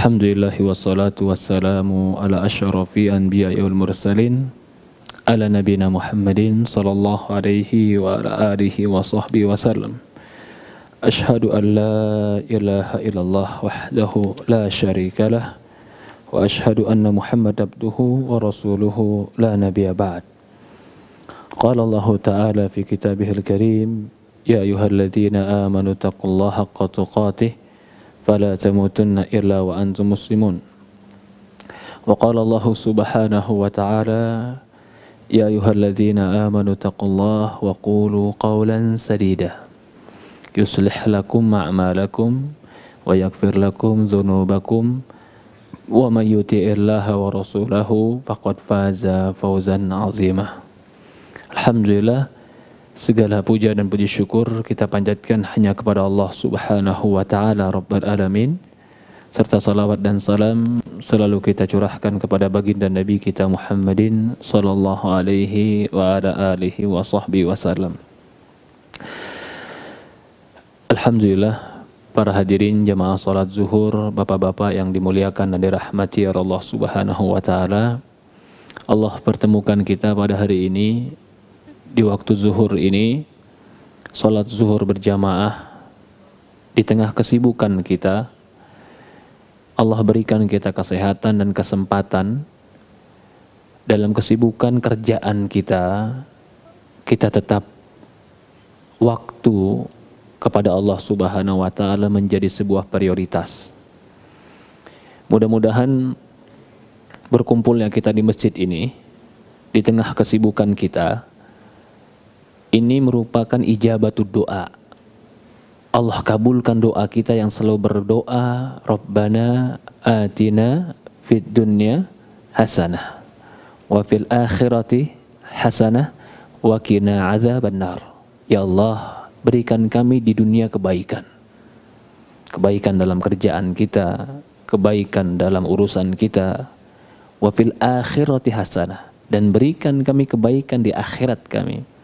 Alhamdulillahi wassalatu wassalamu ala asyrafil anbiya'i wal mursalin ala nabina Muhammadin sallallahu alaihi wa ala alihi wa sahbihi wasallam. Ashhadu an la ilaha illallah wahdahu la syarika lah wa ashhadu anna Muhammad abduhu wa rasuluhu la nabiyya ba'd. Qala Allah ta'ala fi kitabihil karim, ya ayyuhalladzina amanu taqullaha haqqa tuqatih fala tamutunna illa wa antum muslimun. Wa qala Allah subhanahu wa ta'ala, ya ayyuhalladzina amanu taqullaha wa qulu qawlan sadida yuslih lakum a'malakum wa yaghfir lakum dhunubakum wa may yuti'illaha wa rasulahu faqad faza fawzan 'azima. Alhamdulillah, segala puja dan puji syukur kita panjatkan hanya kepada Allah Subhanahu wa ta'ala Rabbul Alamin, serta salawat dan salam selalu kita curahkan kepada baginda Nabi kita Muhammadin sallallahu alaihi wa ala alihi wa sahbihi wasallam. Alhamdulillah, para hadirin jamaah salat zuhur, bapak-bapak yang dimuliakan dan dirahmati Allah Subhanahu wa ta'ala, Allah pertemukan kita pada hari ini di waktu zuhur ini, salat zuhur berjamaah di tengah kesibukan kita. Allah berikan kita kesehatan dan kesempatan dalam kesibukan kerjaan kita tetap waktu kepada Allah Subhanahu wa ta'ala menjadi sebuah prioritas. Mudah-mudahan berkumpulnya kita di masjid ini di tengah kesibukan kita ini merupakan ijabatud doa. Allah kabulkan doa kita yang selalu berdoa, Rabbana atina fid dunya hasanah wa fil akhirati hasanah wa qina azabannar. Ya Allah, berikan kami di dunia kebaikan. Kebaikan dalam kerjaan kita, kebaikan dalam urusan kita. Wa fil akhirati hasanah, dan berikan kami kebaikan di akhirat kami.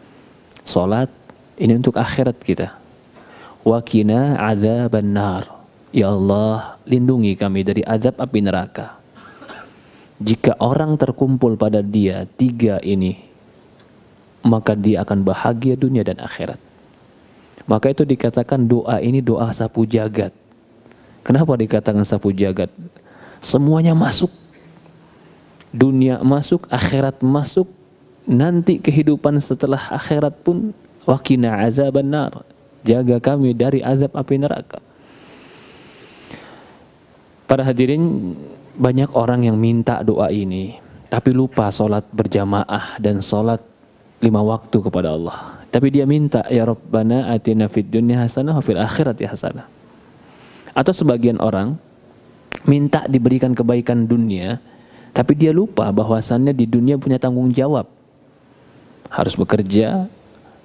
Salat ini untuk akhirat kita. Wa qina azabannar. Ya Allah, lindungi kami dari azab api neraka. Jika orang terkumpul pada dia tiga ini, maka dia akan bahagia dunia dan akhirat. Maka itu dikatakan doa ini doa sapu jagat. Kenapa dikatakan sapu jagat? Semuanya masuk. Dunia masuk, akhirat masuk, nanti kehidupan setelah akhirat pun waqina azabannar. Jaga kami dari azab api neraka. Para hadirin, banyak orang yang minta doa ini tapi lupa salat berjamaah dan salat 5 waktu kepada Allah. Tapi dia minta, ya Rabbana atina fid dunya hasanah wa fil akhirati hasanah. Atau sebagian orang minta diberikan kebaikan dunia, tapi dia lupa bahwasannya di dunia punya tanggung jawab. Harus bekerja,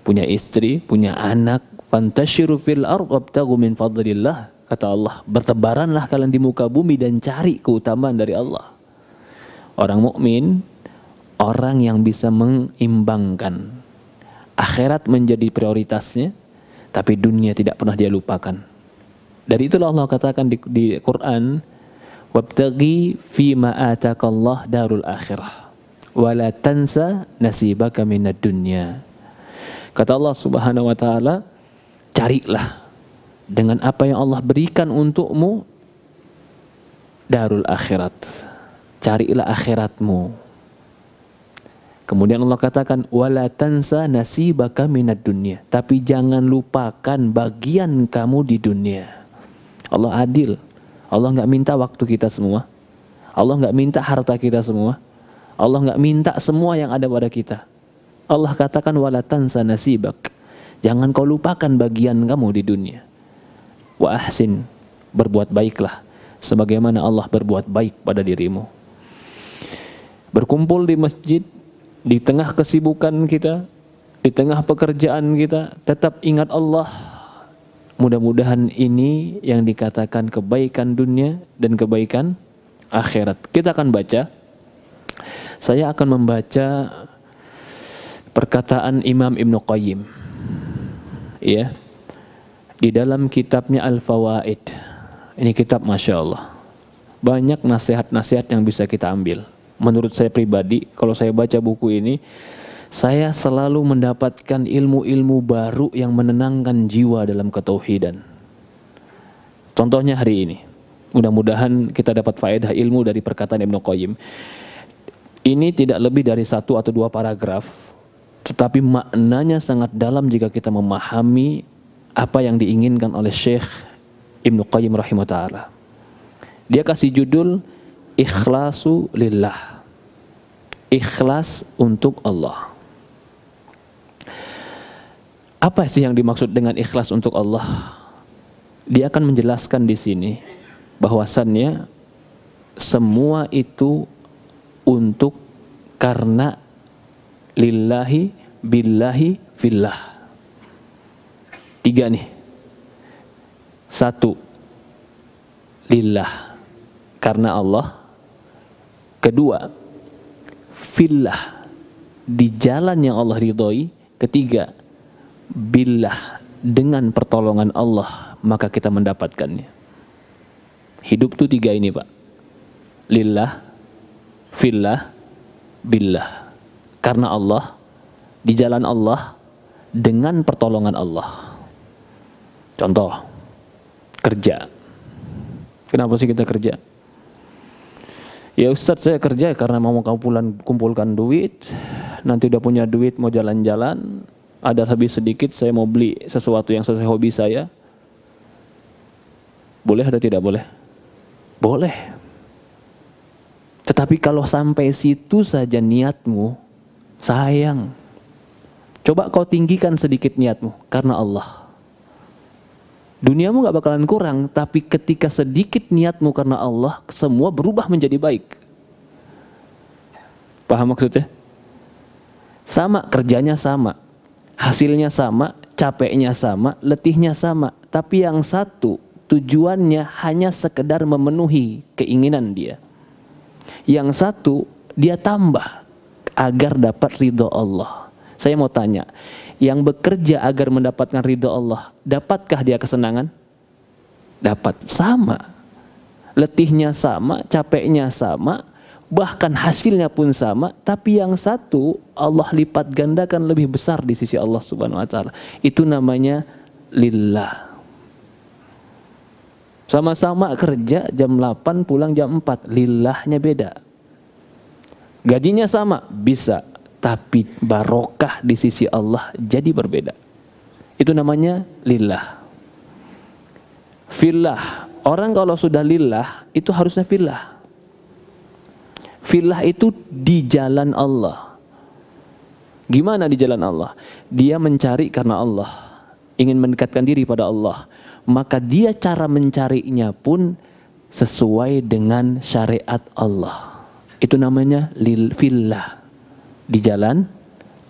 punya istri, punya anak. Fantashiru fil ardh wabtaghu min fadlillah. Kata Allah, bertebaranlah kalian di muka bumi dan cari keutamaan dari Allah. Orang mukmin, orang yang bisa mengimbangkan akhirat menjadi prioritasnya, tapi dunia tidak pernah dia lupakan. Dari itulah Allah katakan di Quran, wabtaghi fima atakallah darul akhirah wala tansa nasibaka minad dunya. Kata Allah Subhanahu wa ta'ala, carilah dengan apa yang Allah berikan untukmu darul akhirat. Carilah akhiratmu. Kemudian Allah katakan wala tansa nasibaka minad dunya, tapi jangan lupakan bagian kamu di dunia. Allah adil. Allah enggak minta waktu kita semua. Allah enggak minta harta kita semua. Allah enggak minta semua yang ada pada kita. Allah katakan wala tansa nasibak. Jangan kau lupakan bagian kamu di dunia. Wa ahsin, berbuat baiklah sebagaimana Allah berbuat baik pada dirimu. Berkumpul di masjid di tengah kesibukan kita, di tengah pekerjaan kita, tetap ingat Allah. Mudah-mudahan ini yang dikatakan kebaikan dunia dan kebaikan akhirat. Kita akan baca. Saya akan membaca perkataan Imam Ibnu Qayyim, ya, di dalam kitabnya Al-Fawaid. Ini kitab Masya Allah. Banyak nasihat-nasihat yang bisa kita ambil. Menurut saya pribadi, kalau saya baca buku ini, saya selalu mendapatkan ilmu-ilmu baru yang menenangkan jiwa dalam ketauhidan. Contohnya hari ini, mudah-mudahan kita dapat faedah ilmu dari perkataan Ibnu Qayyim. Ini tidak lebih dari 1 atau 2 paragraf, tetapi maknanya sangat dalam jika kita memahami apa yang diinginkan oleh Syekh Ibnu Qayyim rahimahullah ta'ala. Dia kasih judul Ikhlasu Lillah. Ikhlas untuk Allah. Apa sih yang dimaksud dengan ikhlas untuk Allah? Dia akan menjelaskan di sini bahwasannya semua itu untuk karena lillahi billahi fillah. 3 nih. 1, lillah, karena Allah. 2, fillah, di jalan yang Allah ridhoi. 3, billah, dengan pertolongan Allah maka kita mendapatkannya. Hidup tuh 3 ini, Pak. Lillah, fillah, billah. Karena Allah, di jalan Allah, dengan pertolongan Allah. Contoh, kerja. Kenapa sih kita kerja? Ya Ustadz, saya kerja karena mau kumpulkan duit. Nanti udah punya duit mau jalan-jalan, ada lebih sedikit saya mau beli sesuatu yang sesuai hobi saya. Boleh atau tidak boleh? Boleh. Tetapi kalau sampai situ saja niatmu, sayang. Coba kau tinggikan sedikit niatmu karena Allah. Duniamu gak bakalan kurang, tapi ketika sedikit niatmu karena Allah, semua berubah menjadi baik. Paham maksudnya? Sama, kerjanya sama, hasilnya sama, capeknya sama, letihnya sama. Tapi yang satu, tujuannya hanya sekedar memenuhi keinginan dia. Yang satu, dia tambah agar dapat ridho Allah. Saya mau tanya, yang bekerja agar mendapatkan ridho Allah, dapatkah dia kesenangan? Dapat. Sama. Letihnya sama, capeknya sama, bahkan hasilnya pun sama, tapi yang satu Allah lipat gandakan lebih besar di sisi Allah Subhanahu wa taala. Itu namanya lillah. Sama-sama kerja jam 8 pulang jam 4, lillahnya beda. Gajinya sama, bisa, tapi barokah di sisi Allah jadi berbeda. Itu namanya lillah. Fillah, orang kalau sudah lillah itu harusnya fillah. Fillah itu di jalan Allah. Gimana di jalan Allah? Dia mencari karena Allah, ingin mendekatkan diri pada Allah. Maka dia cara mencarinya pun sesuai dengan syariat Allah. Itu namanya fillah, di jalan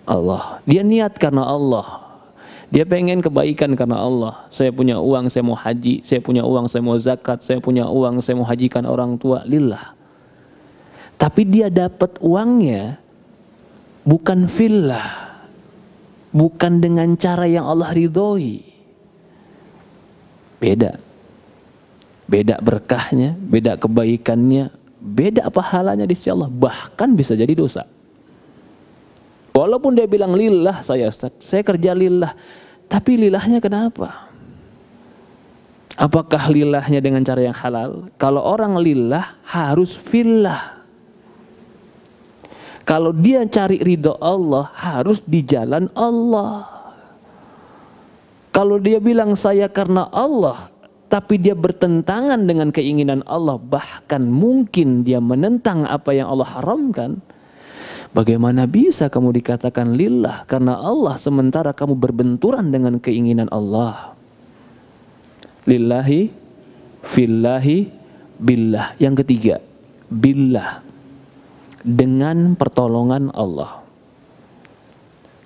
Allah. Dia niat karena Allah. Dia pengen kebaikan karena Allah. Saya punya uang, saya mau haji. Saya punya uang, saya mau zakat. Saya punya uang, saya mau hajikan orang tua. Lillah. Tapi dia dapat uangnya bukan fillah, bukan dengan cara yang Allah ridhoi. Beda. Beda berkahnya, beda kebaikannya, beda pahalanya di sisi Allah. Bahkan bisa jadi dosa. Walaupun dia bilang lillah saya Ustaz, saya kerja lillah. Tapi lillahnya kenapa? Apakah lillahnya dengan cara yang halal? Kalau orang lillah harus fillah. Kalau dia cari ridho Allah harus di jalan Allah. Kalau dia bilang saya karena Allah, tapi dia bertentangan dengan keinginan Allah, bahkan mungkin dia menentang apa yang Allah haramkan, bagaimana bisa kamu dikatakan lillah karena Allah sementara kamu berbenturan dengan keinginan Allah? Lillahi, fillahi, billah. Yang ketiga, billah, dengan pertolongan Allah.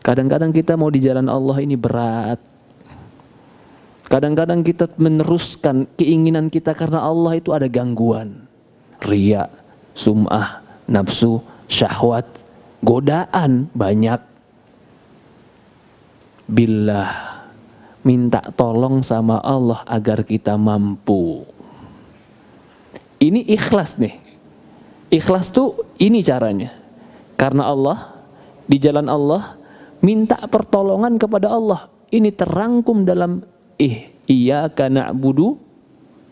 Kadang-kadang kita mau di jalan Allah ini berat. Kadang-kadang kita meneruskan keinginan kita karena Allah itu ada gangguan. Riya, sum'ah, nafsu, syahwat, godaan banyak. Billah, minta tolong sama Allah agar kita mampu. Ini ikhlas nih. Ikhlas tuh ini caranya. Karena Allah, di jalan Allah, minta pertolongan kepada Allah. Ini terangkum dalam iyyaka na'budu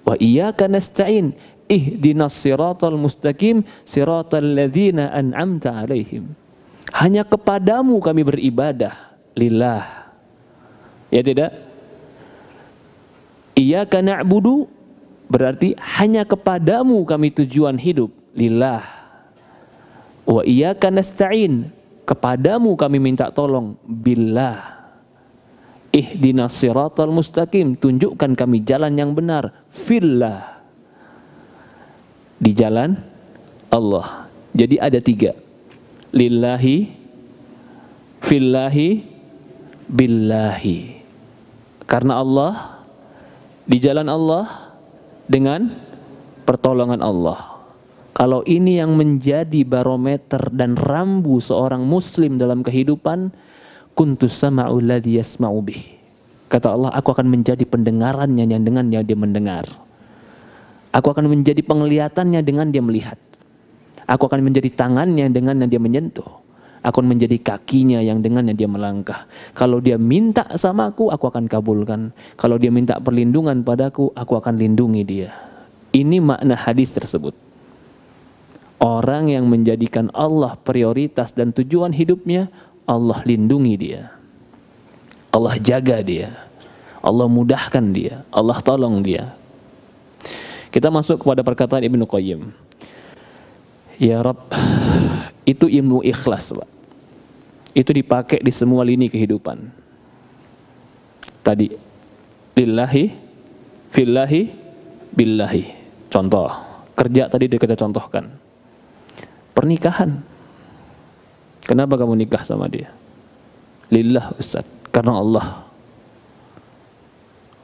wa iyyaka nasta'in. Ihdinas siratal mustaqim siratal ladzina an'amta 'alaihim. Hanya kepadamu kami beribadah, lillah. Ya tidak? Iyyaka na'budu berarti hanya kepadamu kami tujuan hidup, lillah. Wa iyyaka nasta'in, kepadamu kami minta tolong, billah. Ihdinas siratal mustaqim, tunjukkan kami jalan yang benar, fillah. Di jalan Allah. Jadi ada 3. Lillahi, fillahi, billahi. Karena Allah, di jalan Allah, dengan pertolongan Allah. Kalau ini yang menjadi barometer dan rambu seorang muslim dalam kehidupan, kuntus sama'u alladhi yasma'u bih. Kata Allah, aku akan menjadi pendengarannya yang dengannya dia mendengar. Aku akan menjadi penglihatannya dengan dia melihat. Aku akan menjadi tangannya dengannya dia menyentuh. Aku akan menjadi kakinya yang dengannya dia melangkah. Kalau dia minta sama aku akan kabulkan. Kalau dia minta perlindungan padaku, aku akan lindungi dia. Ini makna hadis tersebut. Orang yang menjadikan Allah prioritas dan tujuan hidupnya, Allah lindungi dia. Allah jaga dia. Allah mudahkan dia. Allah tolong dia. Kita masuk kepada perkataan Ibnu Qayyim. Ya Rabb, itu ilmu ikhlas, Pak. Itu dipakai di semua lini kehidupan. Tadi, lillahi, fillahi, billahi. Contoh, kerja tadi kita contohkan. Pernikahan. Kenapa kamu nikah sama dia? Lillah, Ustaz. Karena Allah.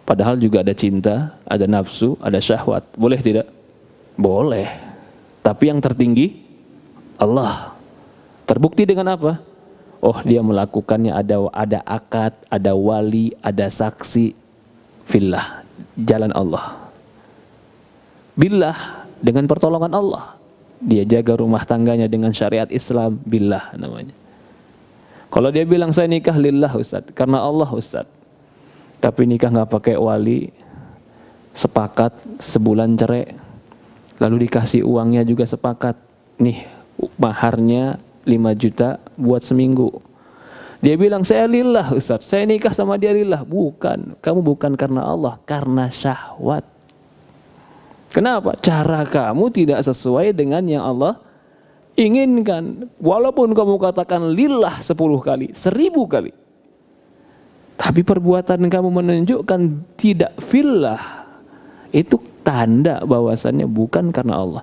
Padahal juga ada cinta, ada nafsu, ada syahwat. Boleh tidak? Boleh. Tapi yang tertinggi, Allah. Terbukti dengan apa? Oh, dia melakukannya, ada akad, ada wali, ada saksi. Fillah, jalan Allah. Billah, dengan pertolongan Allah. Dia jaga rumah tangganya dengan syariat Islam. Billah namanya. Kalau dia bilang saya nikah lillah Ustaz, karena Allah Ustaz. Tapi nikah nggak pakai wali, sepakat sebulan cerai, lalu dikasih uangnya juga sepakat. Nih maharnya 5 juta buat seminggu. Dia bilang saya lillah Ustaz, saya nikah sama dia lillah. Bukan, kamu bukan karena Allah, karena syahwat. Kenapa? Cara kamu tidak sesuai dengan yang Allah inginkan. Walaupun kamu katakan lillah 10 kali, 1000 kali. Tapi perbuatan kamu menunjukkan tidak fillah. Itu tanda bahwasannya bukan karena Allah.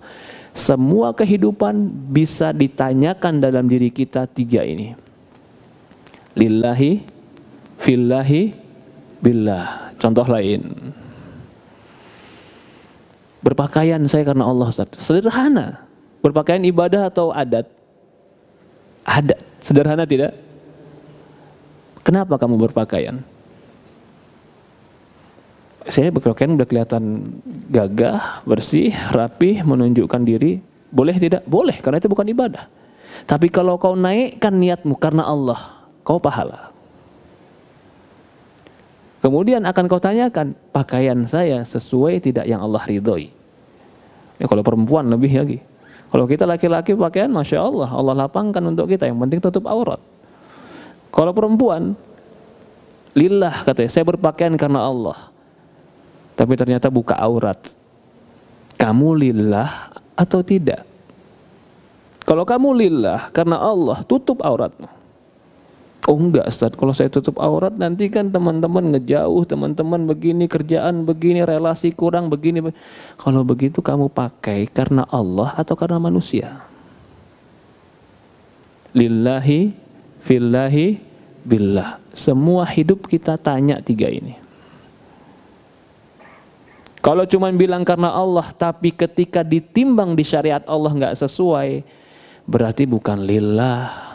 Semua kehidupan bisa ditanyakan dalam diri kita 3 ini. Lillahi, fillahi, billah. Contoh lain. Berpakaian saya karena Allah Ustaz. Sederhana. Berpakaian ibadah atau adat? Adat. Sederhana tidak? Kenapa kamu berpakaian? Saya berpakaian udah kelihatan gagah, bersih, rapih, menunjukkan diri. Boleh tidak? Boleh, karena itu bukan ibadah. Tapi kalau kau naikkan niatmu karena Allah, kau pahala. Kemudian akan kau tanyakan, pakaian saya sesuai tidak yang Allah ridhoi? Ya, kalau perempuan lebih lagi. Kalau kita laki-laki pakaian, Masya Allah, Allah lapangkan untuk kita, yang penting tutup aurat. Kalau perempuan, lillah katanya, saya berpakaian karena Allah. Tapi ternyata buka aurat. Kamu lillah atau tidak? Kalau kamu lillah karena Allah, tutup auratmu. Oh enggak Ustaz, kalau saya tutup aurat nanti kan teman-teman ngejauh, teman-teman begini, kerjaan begini, relasi kurang begini. Kalau begitu kamu pakai karena Allah atau karena manusia? Lillahi, fillahi, billah. Semua hidup kita tanya 3 ini. Kalau cuma bilang karena Allah, tapi ketika ditimbang di syariat Allah nggak sesuai, berarti bukan lillah.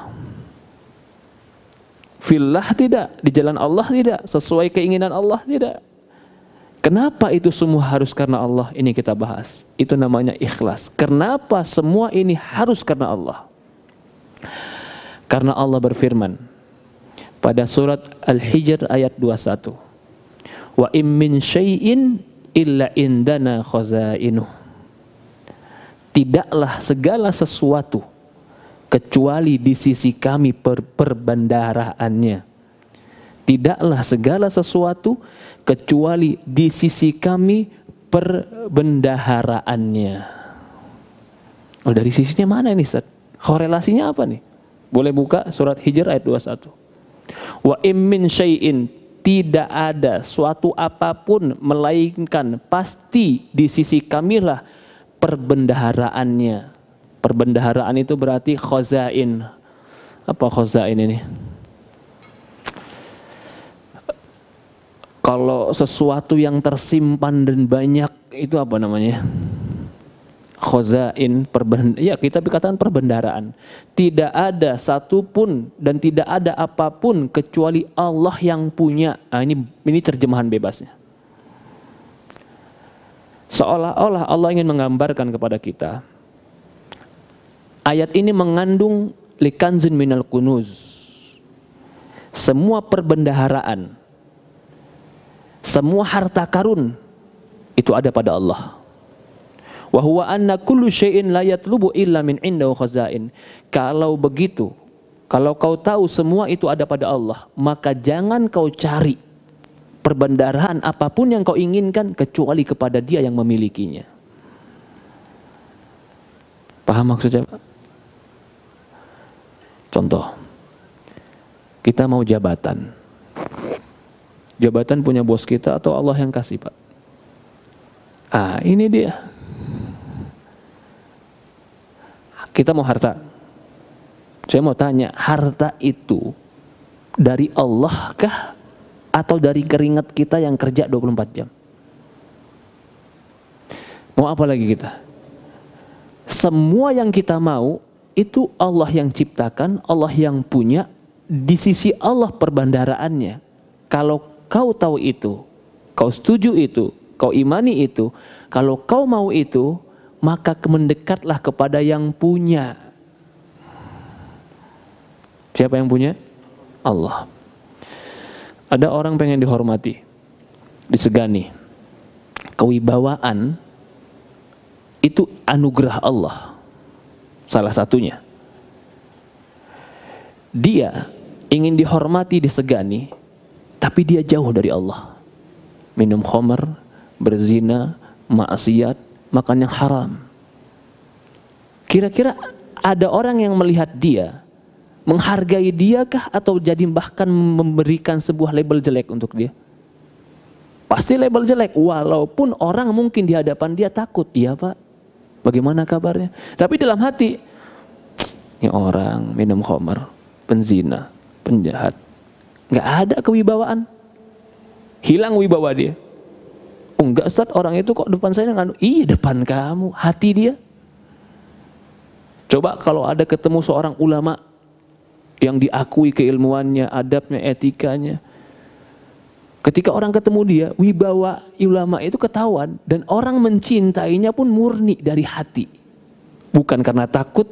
Fillah tidak, di jalan Allah tidak, sesuai keinginan Allah tidak. Kenapa itu semua harus karena Allah? Ini kita bahas. Itu namanya ikhlas. Kenapa semua ini harus karena Allah? Karena Allah berfirman pada surat Al-Hijr ayat 21. Wa im min syai'in illa indana khazainuh. Tidaklah segala sesuatu kecuali di sisi kami perbendaharaannya. Tidaklah segala sesuatu kecuali di sisi kami perbendaharaannya. Oh, dari sisinya mana ini, Ustaz? Korelasinya apa nih? Boleh buka surat Hijr ayat 21. Wa im min syai'in, tidak ada suatu apapun melainkan pasti di sisi kamilah perbendaharaannya. Perbendaharaan itu berarti khazain. Apa khazain ini? Kalau sesuatu yang tersimpan dan banyak, itu apa namanya? Khazain, ya kita katakan perbendaharaan. Tidak ada satupun dan tidak ada apapun kecuali Allah yang punya. Nah, ini terjemahan bebasnya. Seolah-olah Allah ingin menggambarkan kepada kita, ayat ini mengandung likanzin minal kunuz. Semua perbendaharaan, semua harta karun itu ada pada Allah. Wa huwa anna kullu syai'in la yatlubu illa min indahu khazain. Kalau begitu, kalau kau tahu semua itu ada pada Allah, maka jangan kau cari perbendaharaan apapun yang kau inginkan kecuali kepada Dia yang memilikinya. Paham maksudnya, Pak? Contoh, kita mau jabatan. Jabatan punya bos kita atau Allah yang kasih, Pak? Ah, ini dia. Kita mau harta. Saya mau tanya, harta itu dari Allah kah atau dari keringat kita yang kerja 24 jam? Mau apa lagi kita? Semua yang kita mau itu Allah yang ciptakan, Allah yang punya, di sisi Allah perbendaharaannya. Kalau kau tahu itu, kau setuju itu, kau imani itu, kalau kau mau itu, maka mendekatlah kepada yang punya. Siapa yang punya? Allah. Ada orang pengen dihormati, disegani. Kewibawaan itu anugerah Allah. Salah satunya. Dia ingin dihormati, disegani, tapi dia jauh dari Allah. Minum khamar, berzina, maksiat, makan yang haram. Kira-kira ada orang yang melihat dia, menghargai dia kah, atau jadi bahkan memberikan sebuah label jelek untuk dia? Pasti label jelek, walaupun orang mungkin di hadapan dia takut. Iya Pak, bagaimana kabarnya? Tapi dalam hati, ini orang minum khamar, penzina, penjahat, nggak ada kewibawaan, hilang wibawa dia. Oh enggak Ustaz, orang itu kok depan saya nganu? Iya depan kamu, hati dia. Coba kalau ada ketemu seorang ulama yang diakui keilmuannya, adabnya, etikanya. Ketika orang ketemu dia, wibawa ulama itu ketahuan, dan orang mencintainya pun murni dari hati. Bukan karena takut,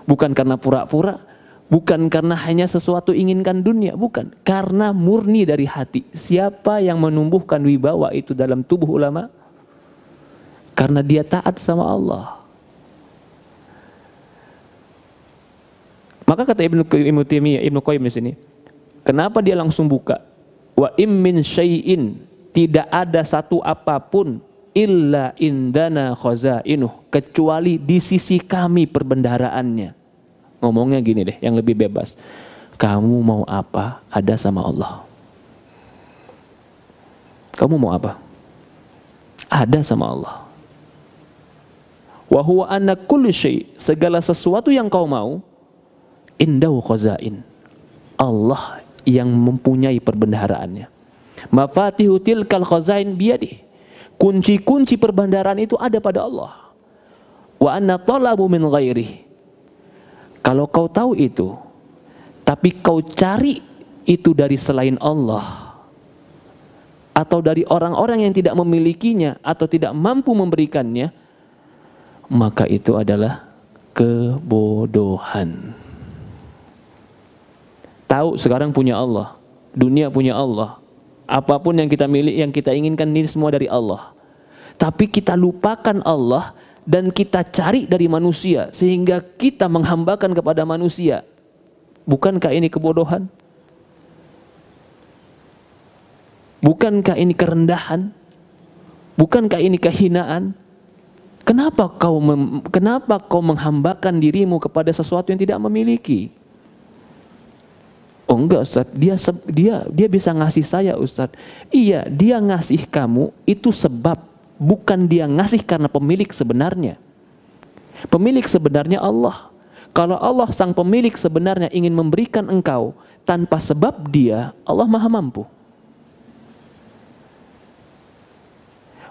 bukan karena pura-pura, bukan karena hanya sesuatu inginkan dunia, bukan. Karena murni dari hati. Siapa yang menumbuhkan wibawa itu dalam tubuh ulama? Karena dia taat sama Allah. Maka kata Ibnu Qayyim di sini, kenapa dia langsung buka? Wa im min syai'in, tidak ada satu apapun illa indana khazainuh, kecuali di sisi kami perbendaharaannya. Ngomongnya gini deh, yang lebih bebas. Kamu mau apa, ada sama Allah. Kamu mau apa? Ada sama Allah. Wa huwa anna kulli syai', segala sesuatu yang kau mau, indahu khazain. Allah yang mempunyai perbendaharaannya. Mafatihu tilkal khazain biyadih. Kunci-kunci perbendaharaan itu ada pada Allah. Wa anna talabu min ghairihi. Kalau kau tahu itu, tapi kau cari itu dari selain Allah, atau dari orang-orang yang tidak memilikinya atau tidak mampu memberikannya, maka itu adalah kebodohan. Tahu sekarang punya Allah, dunia punya Allah, apapun yang kita miliki, yang kita inginkan ini semua dari Allah. Tapi kita lupakan Allah dan kita cari dari manusia sehingga kita menghambakan kepada manusia. Bukankah ini kebodohan? Bukankah ini kerendahan? Bukankah ini kehinaan? Kenapa kau menghambakan dirimu kepada sesuatu yang tidak memiliki? Oh enggak Ustaz, dia bisa ngasih saya Ustaz. Iya, dia ngasih kamu itu sebab, bukan dia ngasih karena pemilik sebenarnya. Pemilik sebenarnya Allah. Kalau Allah sang pemilik sebenarnya ingin memberikan engkau tanpa sebab dia, Allah maha mampu.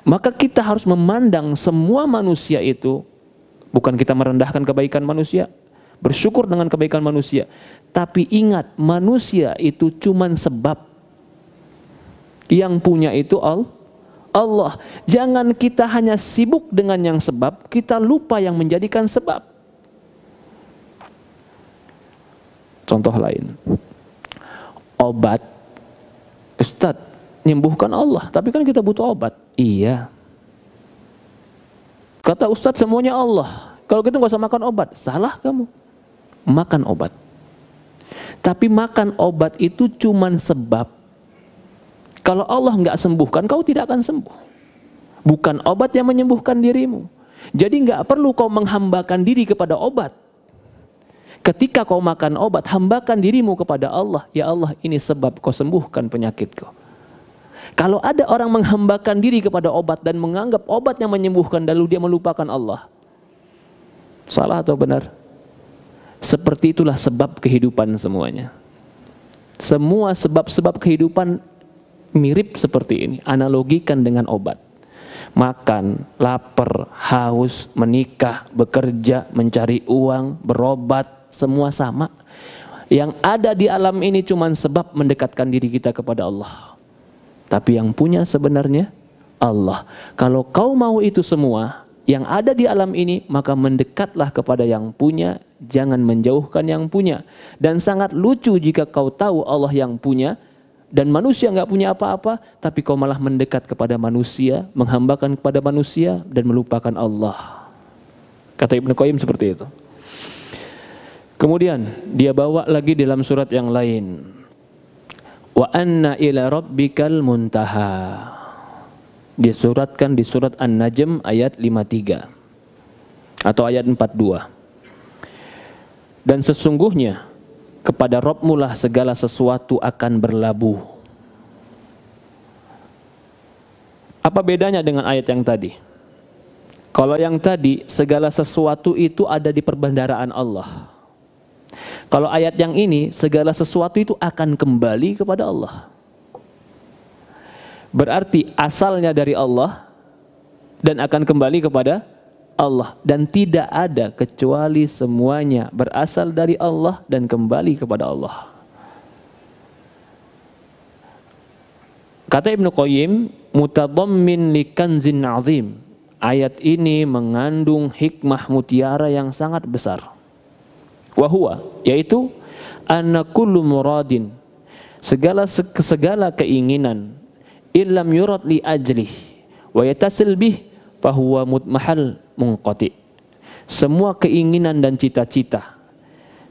Maka kita harus memandang semua manusia itu, bukan kita merendahkan kebaikan manusia, bersyukur dengan kebaikan manusia, tapi ingat manusia itu cuman sebab. Yang punya itu Allah. Jangan kita hanya sibuk dengan yang sebab, kita lupa yang menjadikan sebab. Contoh lain, obat, Ustadz, menyembuhkan Allah, tapi kan kita butuh obat. Iya. Kata Ustadz semuanya Allah, kalau gitu nggak usah makan obat. Salah kamu. Makan obat. Tapi makan obat itu cuman sebab. Kalau Allah nggak sembuhkan, kau tidak akan sembuh. Bukan obat yang menyembuhkan dirimu. Jadi nggak perlu kau menghambakan diri kepada obat. Ketika kau makan obat, hambakan dirimu kepada Allah. Ya Allah, ini sebab kau sembuhkan penyakitku. Kalau ada orang menghambakan diri kepada obat dan menganggap obat yang menyembuhkan, lalu dia melupakan Allah, salah atau benar? Seperti itulah sebab kehidupan semuanya. Semua sebab-sebab kehidupan mirip seperti ini. Analogikan dengan obat. Makan, lapar, haus, menikah, bekerja, mencari uang, berobat, semua sama. Yang ada di alam ini cuma sebab mendekatkan diri kita kepada Allah. Tapi yang punya sebenarnya Allah. Kalau kau mau itu semua yang ada di alam ini, maka mendekatlah kepada yang punya, jangan menjauhkan yang punya. Dan sangat lucu jika kau tahu Allah yang punya dan manusia nggak punya apa-apa, tapi kau malah mendekat kepada manusia, menghambakan kepada manusia dan melupakan Allah. Kata Ibnu Qayyim seperti itu. Kemudian dia bawa lagi dalam surat yang lain. Wa anna ila rabbikal muntaha. Disuratkan di surat An-Najm ayat 53 atau ayat 42. Dan sesungguhnya kepada Rabbmu lah segala sesuatu akan berlabuh. Apa bedanya dengan ayat yang tadi? Kalau yang tadi segala sesuatu itu ada di perbendaharaan Allah. Kalau ayat yang ini, segala sesuatu itu akan kembali kepada Allah. Berarti asalnya dari Allah dan akan kembali kepada Allah. Dan tidak ada kecuali semuanya berasal dari Allah dan kembali kepada Allah. Kata Ibnu Qayyim, mutadammin li kanzin azim. Ayat ini mengandung hikmah mutiara yang sangat besar. Wahuwa, yaitu anna kullu muradin, segala keinginan, illam yurad li ajlih wa yatasil bih fahuwa mutmahal munqati. Semua keinginan dan cita-cita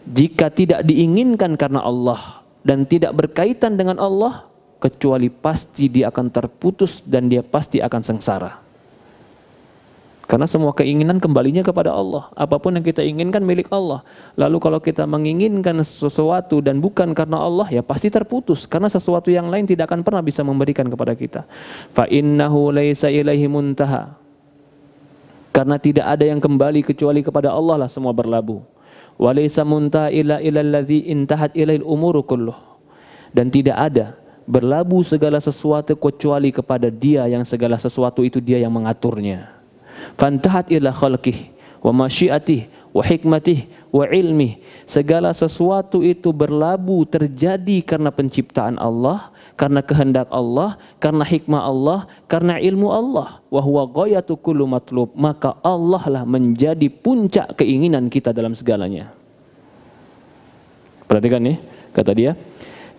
jika tidak diinginkan karena Allah dan tidak berkaitan dengan Allah, kecuali pasti dia akan terputus dan dia pasti akan sengsara. Karena semua keinginan kembalinya kepada Allah. Apapun yang kita inginkan milik Allah. Lalu kalau kita menginginkan sesuatu dan bukan karena Allah, ya pasti terputus. Karena sesuatu yang lain tidak akan pernah bisa memberikan kepada kita. Fa innahu laisa ilaihi muntaha. Karena tidak ada yang kembali kecuali kepada Allah lah semua berlabuh. Wa laisa muntaha illa ilal ladzi intahat ilail umuru kulluh. Dan tidak ada berlabuh segala sesuatu kecuali kepada Dia yang segala sesuatu itu Dia yang mengaturnya. Fantahat ila khalqih wa masyiatih wa hikmatih wa ilmih. Segala sesuatu itu berlabuh terjadi karena penciptaan Allah, karena kehendak Allah, karena hikmah Allah, karena ilmu Allah. Wa huwa ghayatu kulli matlub. Maka Allah lah menjadi puncak keinginan kita dalam segalanya. Perhatikan nih, kata dia,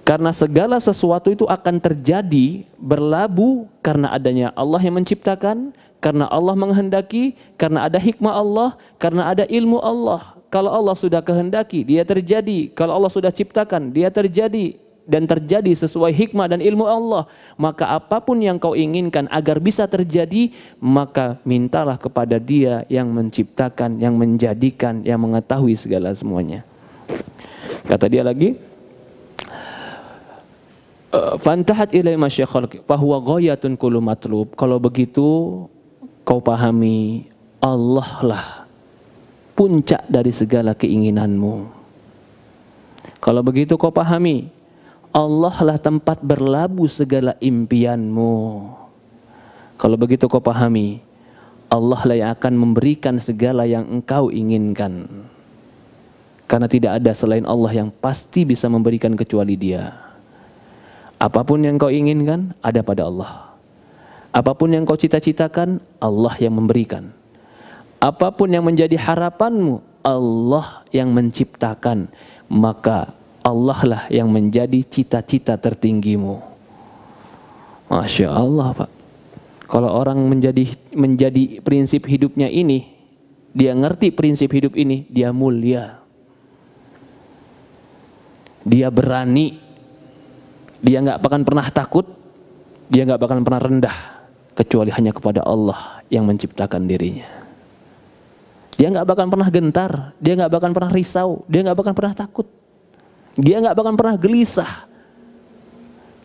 karena segala sesuatu itu akan terjadi berlabuh karena adanya Allah yang menciptakan, karena Allah menghendaki, karena ada hikmah Allah, karena ada ilmu Allah. Kalau Allah sudah kehendaki, dia terjadi. Kalau Allah sudah ciptakan, dia terjadi. Dan terjadi sesuai hikmah dan ilmu Allah. Maka apapun yang kau inginkan agar bisa terjadi, maka mintalah kepada Dia yang menciptakan, yang menjadikan, yang mengetahui segala semuanya. Kata dia lagi, fantahat ilai masyakhal fahuwa ghayatun kullu matlub. Kalau begitu kau pahami, Allah lah puncak dari segala keinginanmu. Kalau begitu kau pahami, Allah lah tempat berlabuh segala impianmu. Kalau begitu kau pahami, Allah lah yang akan memberikan segala yang engkau inginkan. Karena tidak ada selain Allah yang pasti bisa memberikan kecuali Dia. Apapun yang kau inginkan ada pada Allah. Apapun yang kau cita-citakan, Allah yang memberikan. Apapun yang menjadi harapanmu, Allah yang menciptakan. Maka Allah lah yang menjadi cita-cita tertinggimu. Masya Allah, Pak. Kalau orang menjadi prinsip hidupnya ini, dia ngerti prinsip hidup ini, dia mulia. Dia berani. Dia nggak akan pernah takut. Dia nggak akan pernah rendah. Kecuali hanya kepada Allah yang menciptakan dirinya. Dia nggak akan pernah gentar. Dia nggak akan pernah risau. Dia nggak akan pernah takut. Dia nggak akan pernah gelisah.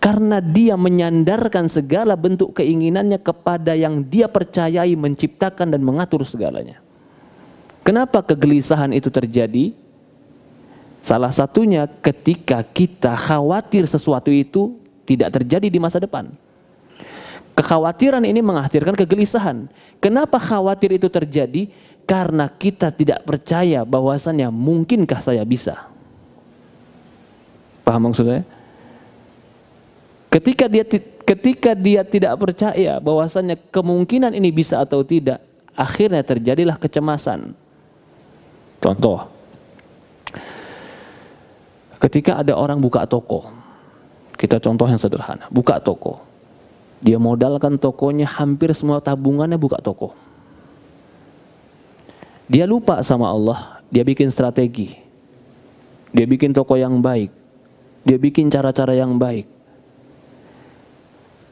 Karena dia menyandarkan segala bentuk keinginannya kepada yang dia percayai menciptakan dan mengatur segalanya. Kenapa kegelisahan itu terjadi? Salah satunya ketika kita khawatir sesuatu itu tidak terjadi di masa depan. Kekhawatiran ini mengakhirkan kegelisahan. Kenapa khawatir itu terjadi? Karena kita tidak percaya bahwasannya mungkinkah saya bisa. Paham maksud saya? Ketika dia tidak percaya bahwasannya kemungkinan ini bisa atau tidak, akhirnya terjadilah kecemasan. Contoh, ketika ada orang buka toko, kita contoh yang sederhana, buka toko, dia modalkan tokonya, hampir semua tabungannya buka toko. Dia lupa sama Allah, dia bikin strategi, dia bikin toko yang baik, dia bikin cara-cara yang baik.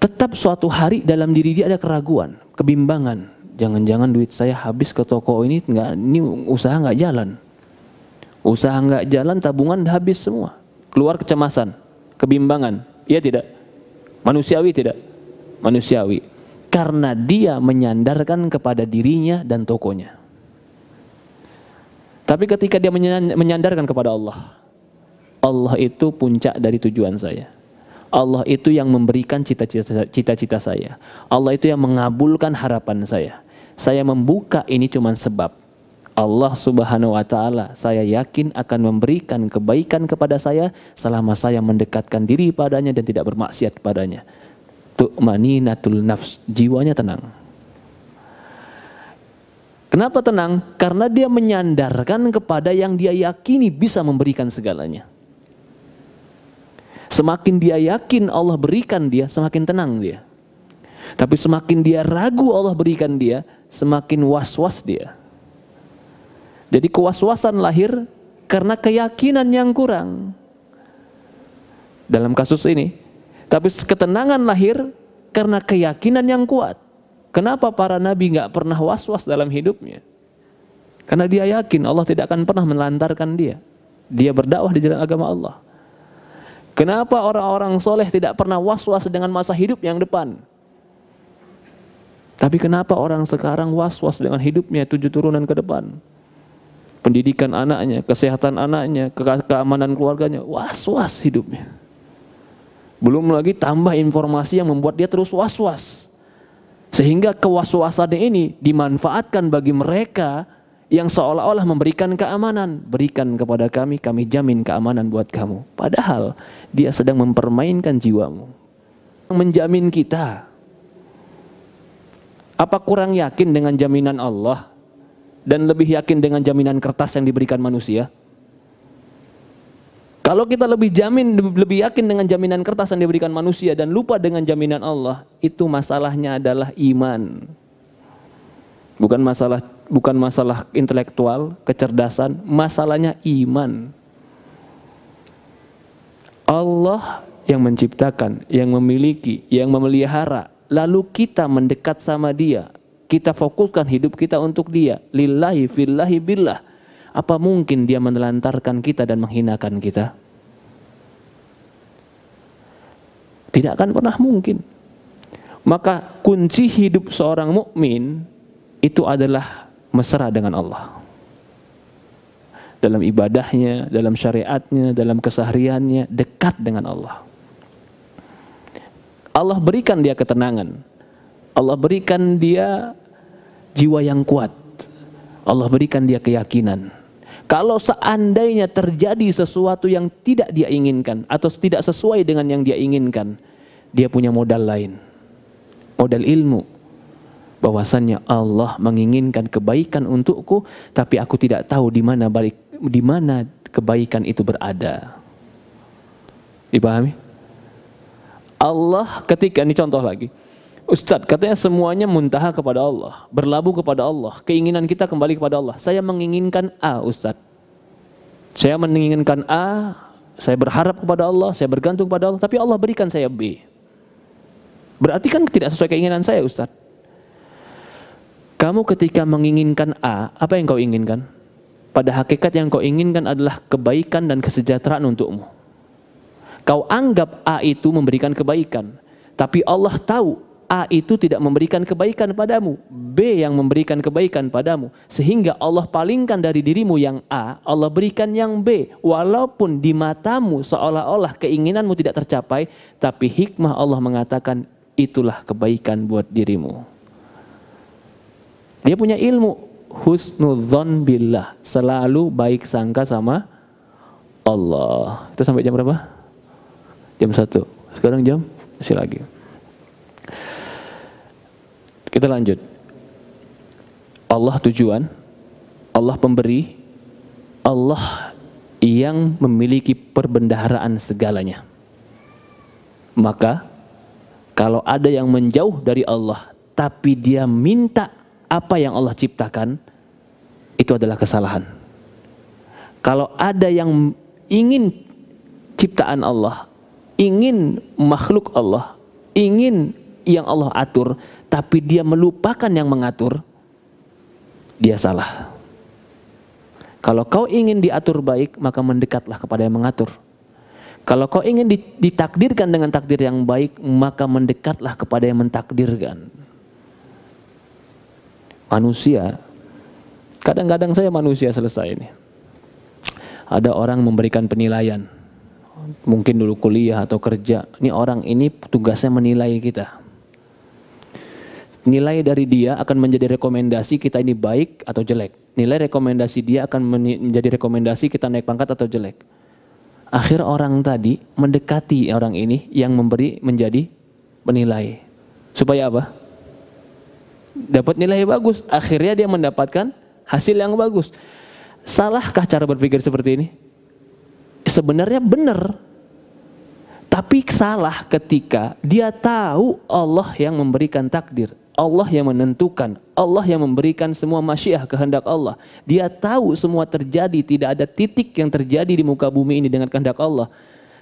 Tetap suatu hari dalam diri dia ada keraguan, kebimbangan. Jangan-jangan duit saya habis ke toko ini, ini usaha nggak jalan. Usaha nggak jalan, tabungan habis semua. Keluar kecemasan, kebimbangan. Iya tidak? Manusiawi tidak? Manusiawi. Karena dia menyandarkan kepada dirinya dan tokonya. Tapi ketika dia menyandarkan kepada Allah, Allah itu puncak dari tujuan saya. Allah itu yang memberikan cita-cita saya. Allah itu yang mengabulkan harapan saya. Saya membuka ini cuma sebab. Allah Subhanahu wa Ta'ala, saya yakin akan memberikan kebaikan kepada saya selama saya mendekatkan diri padanya dan tidak bermaksiat kepadanya. Tu'maninatul nafs, jiwanya tenang. Kenapa tenang? Karena dia menyandarkan kepada yang dia yakini bisa memberikan segalanya. Semakin dia yakin Allah berikan dia, semakin tenang dia. Tapi semakin dia ragu Allah berikan dia, semakin was-was dia. Jadi kewaswasan lahir karena keyakinan yang kurang. Dalam kasus ini. Tapi ketenangan lahir karena keyakinan yang kuat. Kenapa para nabi nggak pernah was-was dalam hidupnya? Karena dia yakin Allah tidak akan pernah melantarkan dia. Dia berdakwah di jalan agama Allah. Kenapa orang-orang soleh tidak pernah was-was dengan masa hidup yang depan? Tapi kenapa orang sekarang was-was dengan hidupnya 7 turunan ke depan? Pendidikan anaknya, kesehatan anaknya, keamanan keluarganya, was-was hidupnya. Belum lagi tambah informasi yang membuat dia terus was-was. Sehingga kewaswasan ini dimanfaatkan bagi mereka yang seolah-olah memberikan keamanan. Berikan kepada kami jamin keamanan buat kamu. Padahal dia sedang mempermainkan jiwamu. Menjamin kita. Apa kurang yakin dengan jaminan Allah dan lebih yakin dengan jaminan kertas yang diberikan manusia? Kalau kita lebih yakin dengan jaminan kertas yang diberikan manusia dan lupa dengan jaminan Allah, itu masalahnya adalah iman. Bukan masalah intelektual, kecerdasan, masalahnya iman. Allah yang menciptakan, yang memiliki, yang memelihara, lalu kita mendekat sama Dia. Kita fokuskan hidup kita untuk Dia. Lillahi fillahi billah. Apa mungkin Dia menelantarkan kita dan menghinakan kita? Tidak akan pernah mungkin. Maka kunci hidup seorang mukmin itu adalah mesra dengan Allah. Dalam ibadahnya, dalam syariatnya, dalam kesehariannya, dekat dengan Allah. Allah berikan dia ketenangan. Allah berikan dia jiwa yang kuat. Allah berikan dia keyakinan. Kalau seandainya terjadi sesuatu yang tidak dia inginkan atau tidak sesuai dengan yang dia inginkan, dia punya modal lain. Modal ilmu. Bahwasannya Allah menginginkan kebaikan untukku, tapi aku tidak tahu di mana kebaikan itu berada. Dipahami? Allah ketika, ini contoh lagi. Ustadz, katanya semuanya muntaha kepada Allah, berlabuh kepada Allah, keinginan kita kembali kepada Allah. Saya menginginkan A, Ustadz. Saya menginginkan A, saya berharap kepada Allah, saya bergantung kepada Allah, tapi Allah berikan saya B. Berarti kan tidak sesuai keinginan saya, Ustadz. Kamu ketika menginginkan A, apa yang kau inginkan? Pada hakikat yang kau inginkan adalah kebaikan dan kesejahteraan untukmu. Kau anggap A itu memberikan kebaikan, tapi Allah tahu A itu tidak memberikan kebaikan padamu, B yang memberikan kebaikan padamu, sehingga Allah palingkan dari dirimu yang A, Allah berikan yang B. Walaupun di matamu seolah-olah keinginanmu tidak tercapai, tapi hikmah Allah mengatakan itulah kebaikan buat dirimu. Dia punya ilmu husnudzon billah, selalu baik sangka sama Allah. Itu sampai jam berapa? Jam 1. Sekarang jam masih lagi. Kita lanjut. Allah tujuan, Allah pemberi, Allah yang memiliki perbendaharaan segalanya. Maka kalau ada yang menjauh dari Allah tapi dia minta apa yang Allah ciptakan, itu adalah kesalahan. Kalau ada yang ingin ciptaan Allah, ingin makhluk Allah, ingin yang Allah atur, tapi dia melupakan yang mengatur, dia salah. Kalau kau ingin diatur baik, maka mendekatlah kepada yang mengatur. Kalau kau ingin ditakdirkan dengan takdir yang baik, maka mendekatlah kepada yang mentakdirkan. Manusia, kadang-kadang saya manusia selesai ini. Ada orang memberikan penilaian, mungkin dulu kuliah atau kerja. Ini orang ini tugasnya menilai kita. Nilai dari dia akan menjadi rekomendasi kita ini baik atau jelek. Nilai rekomendasi dia akan menjadi rekomendasi kita naik pangkat atau jelek. Akhir orang tadi mendekati orang ini yang memberi menjadi penilai. Supaya apa? Dapat nilai bagus. Akhirnya dia mendapatkan hasil yang bagus. Salahkah cara berpikir seperti ini? Sebenarnya benar. Tapi salah ketika dia tahu Allah yang memberikan takdir. Allah yang menentukan, Allah yang memberikan semua masyiah kehendak Allah. Dia tahu semua terjadi, tidak ada titik yang terjadi di muka bumi ini dengan kehendak Allah.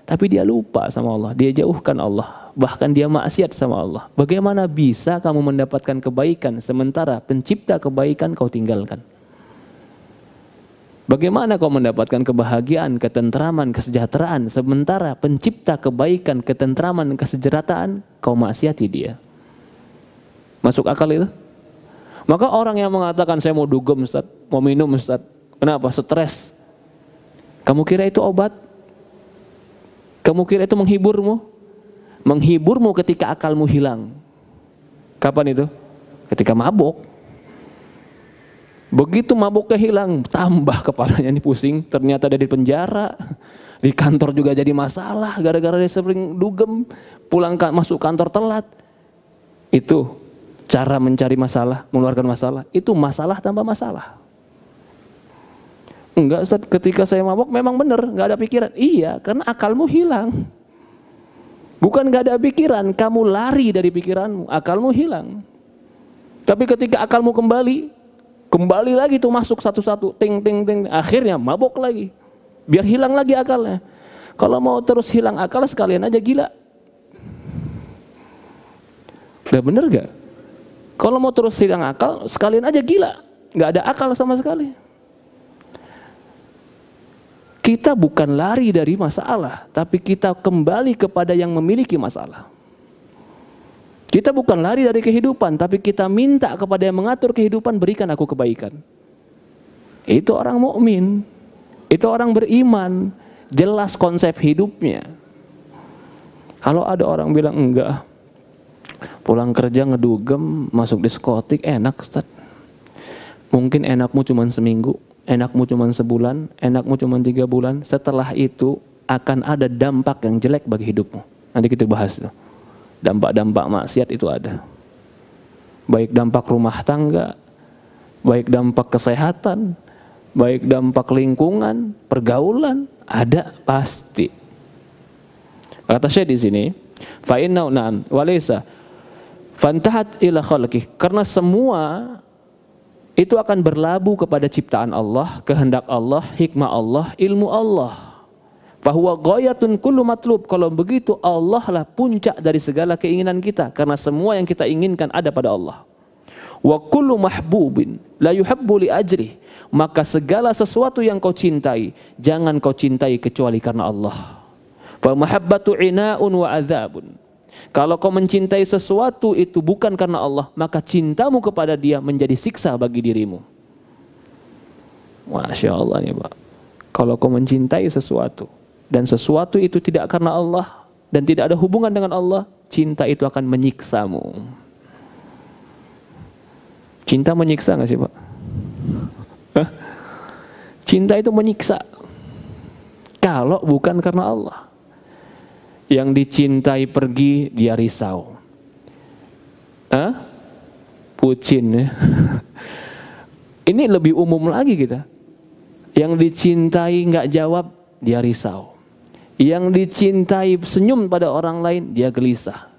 Tapi dia lupa sama Allah, dia jauhkan Allah, bahkan dia maksiat sama Allah. Bagaimana bisa kamu mendapatkan kebaikan sementara pencipta kebaikan kau tinggalkan? Bagaimana kau mendapatkan kebahagiaan, ketentraman, kesejahteraan sementara pencipta kebaikan, ketentraman, kesejahteraan kau maksiati dia? Masuk akal itu? Maka orang yang mengatakan saya mau dugem Ustaz, mau minum Ustaz, kenapa? Stres. Kamu kira itu obat? Kamu kira itu menghiburmu? Menghiburmu ketika akalmu hilang. Kapan itu? Ketika mabuk. Begitu mabuknya hilang, tambah kepalanya ini pusing, ternyata ada di penjara. Di kantor juga jadi masalah, gara-gara dia sering dugem, masuk kantor telat. Itu cara mencari masalah, mengeluarkan masalah. Itu masalah tambah masalah. Enggak, Ustaz, ketika saya mabuk memang benar, nggak ada pikiran. Iya, karena akalmu hilang. Bukan nggak ada pikiran, kamu lari dari pikiranmu, akalmu hilang. Tapi ketika akalmu kembali lagi tuh masuk satu-satu, ting ting ting, akhirnya mabuk lagi. Biar hilang lagi akalnya. Kalau mau terus hilang akal, sekalian aja gila. Udah bener gak? Kalau mau terus hilang akal, sekalian aja gila. Nggak ada akal sama sekali. Kita bukan lari dari masalah, tapi kita kembali kepada yang memiliki masalah. Kita bukan lari dari kehidupan, tapi kita minta kepada yang mengatur kehidupan, berikan aku kebaikan. Itu orang mukmin, itu orang beriman, jelas konsep hidupnya. Kalau ada orang bilang enggak, pulang kerja ngedugem, masuk diskotik, enak Ustaz. Mungkin enakmu cuma seminggu, enakmu cuma sebulan, enakmu cuma 3 bulan. Setelah itu akan ada dampak yang jelek bagi hidupmu. Nanti kita bahas tuh. Dampak-dampak maksiat itu ada. Baik dampak rumah tangga, baik dampak kesehatan, baik dampak lingkungan, pergaulan, ada pasti. Kata Syekh di sini, fa inna na'am walaysa fantahat ila khalqih, karena semua itu akan berlabuh kepada ciptaan Allah, kehendak Allah, hikmah Allah, ilmu Allah. Fahuwa ghayatun kullu matlub. Kalau begitu Allah lah puncak dari segala keinginan kita, karena semua yang kita inginkan ada pada Allah. Wa kullu mahbubin la yuhibbu li ajrih. Maka segala sesuatu yang kau cintai, jangan kau cintai kecuali karena Allah. Fa mahabbatu ina'un wa adzabun. Kalau kau mencintai sesuatu itu bukan karena Allah, maka cintamu kepada dia menjadi siksa bagi dirimu. Masya Allah nih Pak. Kalau kau mencintai sesuatu, dan sesuatu itu tidak karena Allah, dan tidak ada hubungan dengan Allah, cinta itu akan menyiksamu. Cinta menyiksa gak sih Pak? Hah? Cinta itu menyiksa. Kalau bukan karena Allah. Yang dicintai pergi, dia risau. Hah? Pucin ya. Ini lebih umum lagi kita. Yang dicintai nggak jawab, dia risau. Yang dicintai senyum pada orang lain, dia gelisah.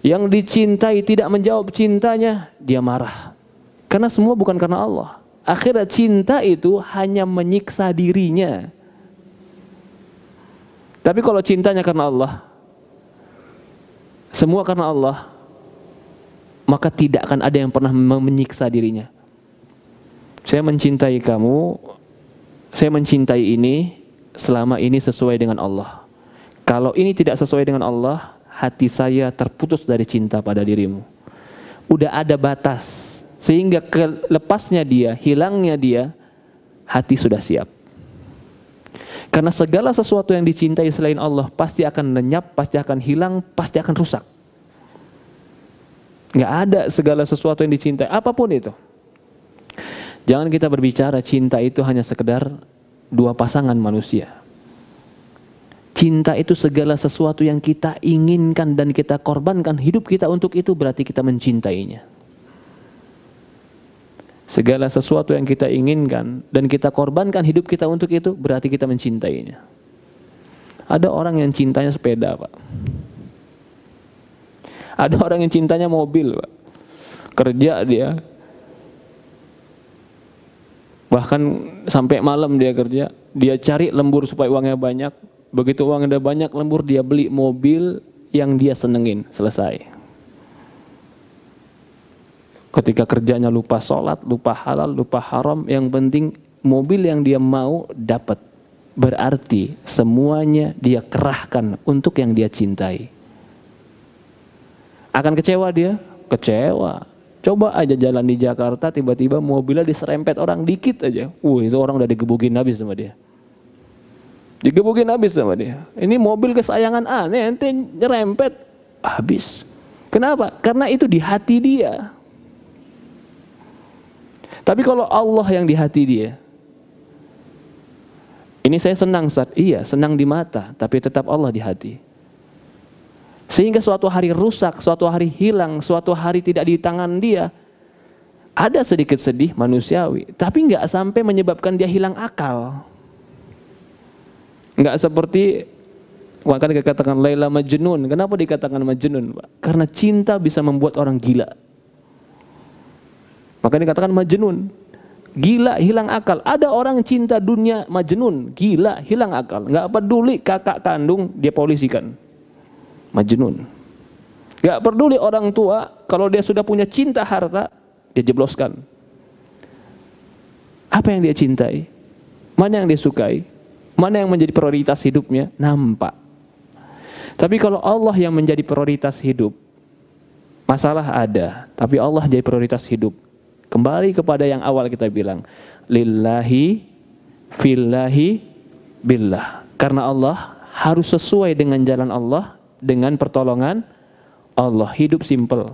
Yang dicintai tidak menjawab cintanya, dia marah. Karena semua bukan karena Allah. Akhirnya cinta itu hanya menyiksa dirinya. Tapi kalau cintanya karena Allah, semua karena Allah, maka tidak akan ada yang pernah menyiksa dirinya. Saya mencintai kamu, saya mencintai ini, selama ini sesuai dengan Allah. Kalau ini tidak sesuai dengan Allah, hati saya terputus dari cinta pada dirimu. Udah ada batas, sehingga lepasnya dia, hilangnya dia, hati sudah siap. Karena segala sesuatu yang dicintai selain Allah pasti akan lenyap, pasti akan hilang, pasti akan rusak. Nggak ada segala sesuatu yang dicintai, apapun itu. Jangan kita berbicara cinta itu hanya sekedar 2 pasangan manusia. Cinta itu segala sesuatu yang kita inginkan dan kita korbankan hidup kita untuk itu, berarti kita mencintainya. Segala sesuatu yang kita inginkan dan kita korbankan hidup kita untuk itu, berarti kita mencintainya. Ada orang yang cintanya sepeda, Pak. Ada orang yang cintanya mobil, Pak. Kerja dia, bahkan sampai malam dia kerja, dia cari lembur supaya uangnya banyak. Begitu uangnya udah banyak lembur, dia beli mobil yang dia senengin, selesai. Ketika kerjanya lupa sholat, lupa halal, lupa haram, yang penting mobil yang dia mau dapat. Berarti semuanya dia kerahkan untuk yang dia cintai. Akan kecewa dia? Kecewa. Coba aja jalan di Jakarta, tiba-tiba mobilnya diserempet orang dikit aja. Itu orang udah digebukin habis sama dia. Digebukin habis sama dia. Ini mobil kesayangan aneh, ente nyerempet, habis. Kenapa? Karena itu di hati dia. Tapi kalau Allah yang di hati dia, ini saya senang Ustaz, iya senang di mata, tapi tetap Allah di hati. Sehingga suatu hari rusak, suatu hari hilang, suatu hari tidak di tangan dia. Ada sedikit sedih manusiawi, tapi nggak sampai menyebabkan dia hilang akal. Nggak seperti, makanya dikatakan Laila Majnun. Kenapa dikatakan Majnun, Pak? Karena cinta bisa membuat orang gila. Makanya dikatakan Majnun. Gila, hilang akal. Ada orang cinta dunia Majnun, gila, hilang akal. Nggak peduli kakak kandung, dia polisikan. Majnun. Nggak peduli orang tua, kalau dia sudah punya cinta harta, dia jebloskan. Apa yang dia cintai? Mana yang dia sukai? Mana yang menjadi prioritas hidupnya? Nampak. Tapi kalau Allah yang menjadi prioritas hidup, masalah ada. Tapi Allah jadi prioritas hidup. Kembali kepada yang awal kita bilang, lillahi, fillahi, billah. Karena Allah harus sesuai dengan jalan Allah, dengan pertolongan Allah. Hidup simple.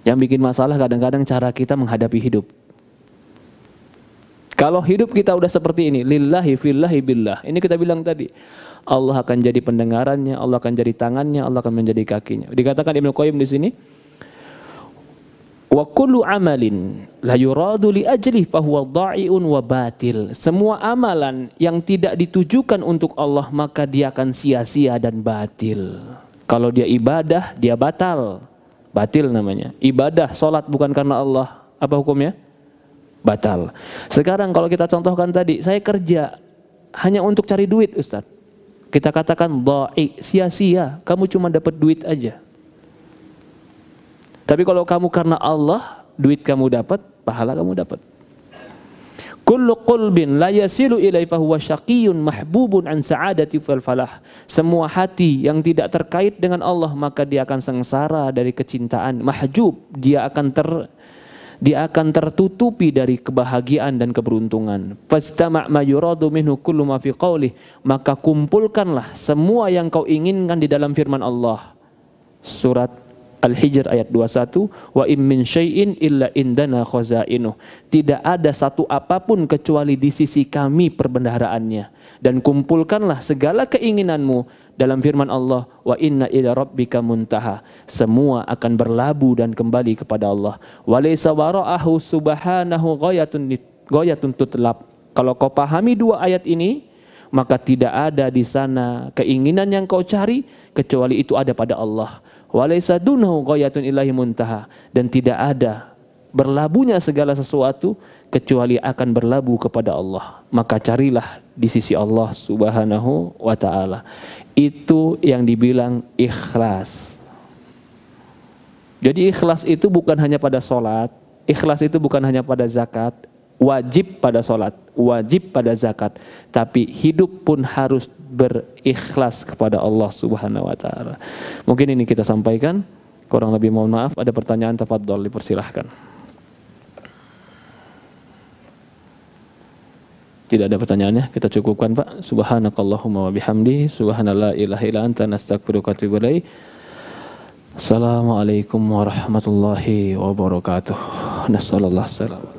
Yang bikin masalah kadang-kadang cara kita menghadapi hidup. Kalau hidup kita udah seperti ini, lillahi, fillahi, billah. Ini kita bilang tadi, Allah akan jadi pendengarannya, Allah akan jadi tangannya, Allah akan menjadi kakinya. Dikatakan Ibnu Qayyim di sini, wa kullu amalin la yuradu li ajli fa huwa dha'iun wa batil. Semua amalan yang tidak ditujukan untuk Allah maka dia akan sia-sia dan batil. Kalau dia ibadah, dia batal. Batil namanya. Ibadah, salat bukan karena Allah, apa hukumnya? Batal. Sekarang kalau kita contohkan tadi, saya kerja hanya untuk cari duit, Ustaz. Kita katakan dha'i, sia-sia, kamu cuma dapat duit aja. Tapi kalau kamu karena Allah, duit kamu dapat, pahala kamu dapat. Kullu qulbin la yasilu ilai fa huwa syaqiyyun mahbubun an sa'adati fal falah. Semua hati yang tidak terkait dengan Allah maka dia akan sengsara dari kecintaan, mahjub, dia akan tertutupi dari kebahagiaan dan keberuntungan. Fastama' ma yuradu minhu kullu ma fi qaulih, maka kumpulkanlah semua yang kau inginkan di dalam firman Allah. Surat Al-Hijr ayat 21, wa im min syai'in illa indana khazainuh. Tidak ada satu apapun kecuali di sisi kami perbendaharaannya. Dan kumpulkanlah segala keinginanmu dalam firman Allah, wa inna ila rabbika muntaha. Semua akan berlabuh dan kembali kepada Allah. Wa laysa wara'ahu subhanahu ghayatun tutlab. Kalau kau pahami dua ayat ini, maka tidak ada di sana keinginan yang kau cari kecuali itu ada pada Allah. Walaysa dunahu ghayatun ilahi muntaha, dan tidak ada berlabuhnya segala sesuatu kecuali akan berlabuh kepada Allah. Maka carilah di sisi Allah Subhanahu wa ta'ala. Itu yang dibilang ikhlas. Jadi ikhlas itu bukan hanya pada sholat, ikhlas itu bukan hanya pada zakat, wajib pada sholat, wajib pada zakat, tapi hidup pun harus berikhlas kepada Allah Subhanahu wa ta'ala. Mungkin ini kita sampaikan, kurang lebih mohon maaf. Ada pertanyaan, tafadhol, dipersilahkan. Tidak ada pertanyaannya, kita cukupkan Pak. Subhanakallahumma wa bihamdi, subhanallah ilaha illa anta, nastaghfiruka wa atubu ilaik. Assalamualaikum warahmatullahi wabarakatuh. Nasallallahu alaihi wasallam.